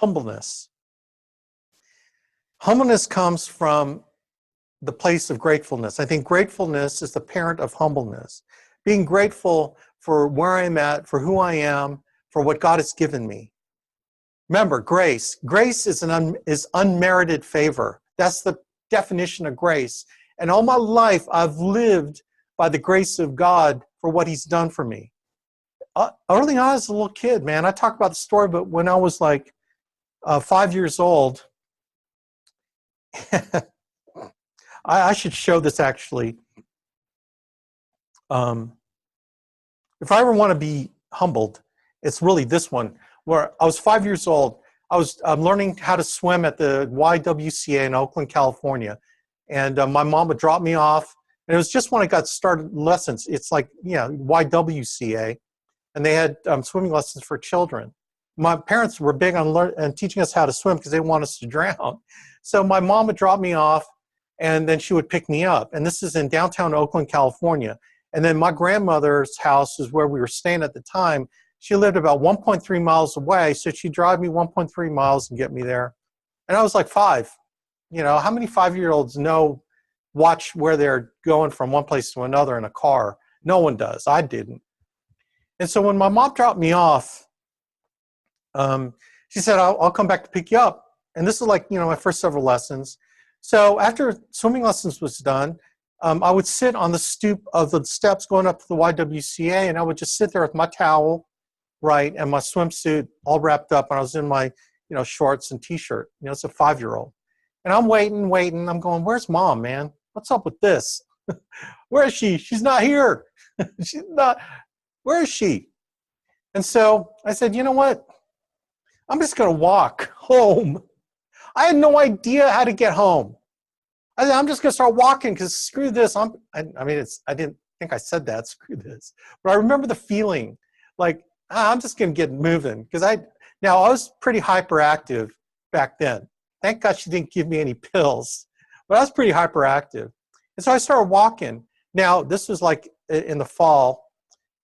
humbleness. Humbleness comes from the place of gratefulness. I think gratefulness is the parent of humbleness. Being grateful for where I'm at, for who I am, for what God has given me. Remember, grace. Grace is unmerited favor. That's the definition of grace. And all my life, I've lived by the grace of God for what he's done for me. Early on as a little kid, man, I talk about the story, but when I was like 5 years old, I should show this actually. If I ever want to be humbled, it's really this one, where I was 5 years old. I was learning how to swim at the YWCA in Oakland, California. And my mom would drop me off. And it was just when I got started lessons. It's like, YWCA. And they had swimming lessons for children. My parents were big on teaching us how to swim because they want us to drown. So my mom would drop me off, and then she would pick me up. And this is in downtown Oakland, California. And then my grandmother's house is where we were staying at the time. She lived about 1.3 miles away, so she'd drive me 1.3 miles and get me there. And I was like 5. How many 5-year-olds watch where they're going from one place to another in a car? No one does. I didn't. And so when my mom dropped me off, she said, I'll come back to pick you up. And this is like, my first several lessons. So after swimming lessons was done, I would sit on the stoop of the steps going up to the YWCA, and I would just sit there with my towel, right, and my swimsuit all wrapped up, and I was in my, shorts and T-shirt. It's a 5-year-old. And I'm waiting. I'm going, where's Mom, man? What's up with this? Where is she? She's not here. She's not. Where is she? And so I said, you know what? I'm just going to walk home. I had no idea how to get home. I said, I'm just going to start walking because screw this. I didn't think I said that, screw this. But I remember the feeling like, I'm just going to get moving. Because I was pretty hyperactive back then. Thank God she didn't give me any pills. But I was pretty hyperactive. And so I started walking. Now, this was like in the fall.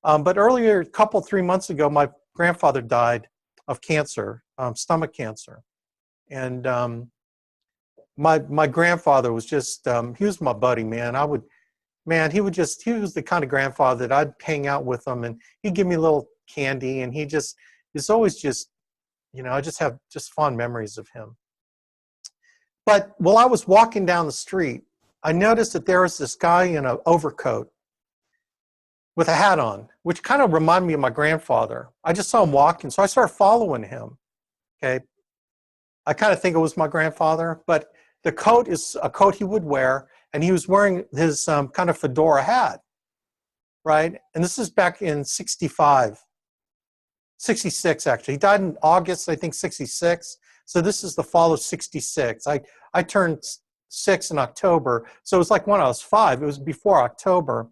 But earlier, 3 months ago, my grandfather died of cancer, stomach cancer. And my grandfather was just, he was my buddy, man. He was the kind of grandfather that I'd hang out with him, and he'd give me a little candy, and it's always just, I just have just fond memories of him. But while I was walking down the street, I noticed that there was this guy in an overcoat with a hat on, which kind of reminded me of my grandfather. I just saw him walking, so I started following him. Okay. I kind of think it was my grandfather, but the coat is a coat he would wear, and he was wearing his kind of fedora hat, right? And this is back in 66, actually. He died in August, I think, 66. So this is the fall of 66. I turned 6 in October, so it was like when I was 5. It was before October.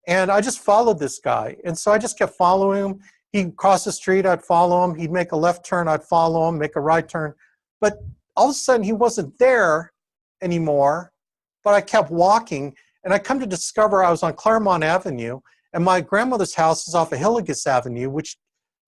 And I just followed this guy. And so I just kept following him. He'd cross the street, I'd follow him. He'd make a left turn, I'd follow him, make a right turn. But all of a sudden, he wasn't there anymore. But I kept walking, and I come to discover I was on Claremont Avenue, and my grandmother's house is off of Hillegas Avenue, which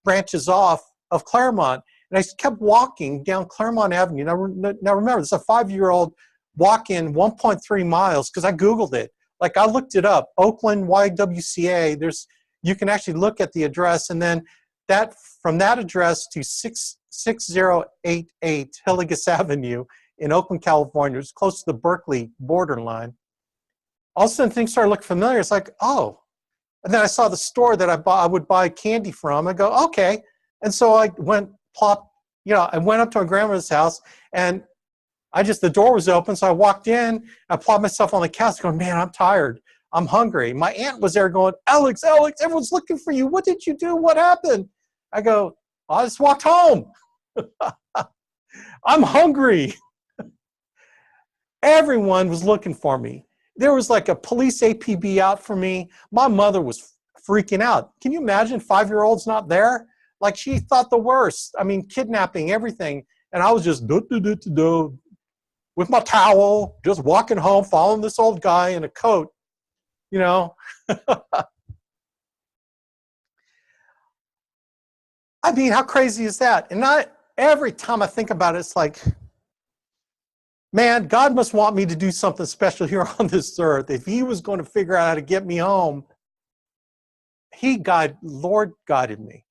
branches off of Claremont. And I kept walking down Claremont Avenue. Now remember, this is a 5-year-old walking 1.3 miles, because I Googled it. Like, I looked it up, Oakland YWCA. You can actually look at the address, and then from that address to 6088 Hillegas Avenue in Oakland, California. It's close to the Berkeley borderline. All of a sudden, things started looking familiar. It's like, oh. And then I saw the store that I would buy candy from. I go, okay. And so I went up to my grandmother's house, and the door was open, so I walked in, I plopped myself on the couch going, man, I'm tired. I'm hungry. My aunt was there going, Alex, everyone's looking for you. What did you do? What happened? I go, I just walked home. I'm hungry. Everyone was looking for me. There was like a police APB out for me. My mother was freaking out. Can you imagine 5-year-olds not there? Like, she thought the worst. I mean, kidnapping, everything. And I was just with my towel, just walking home, following this old guy in a coat, I mean, how crazy is that? And every time I think about it, it's like, man, God must want me to do something special here on this earth. If he was going to figure out how to get me home, Lord guided me.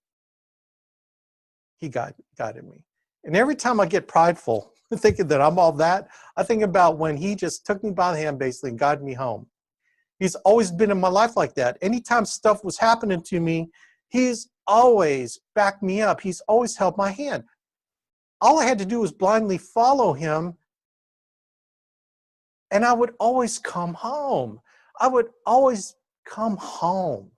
He guided me. And every time I get prideful, thinking that I'm all that, I think about when he just took me by the hand, basically, and guided me home. He's always been in my life like that. Anytime stuff was happening to me, he's always backed me up. He's always held my hand. All I had to do was blindly follow him, and I would always come home. I would always come home.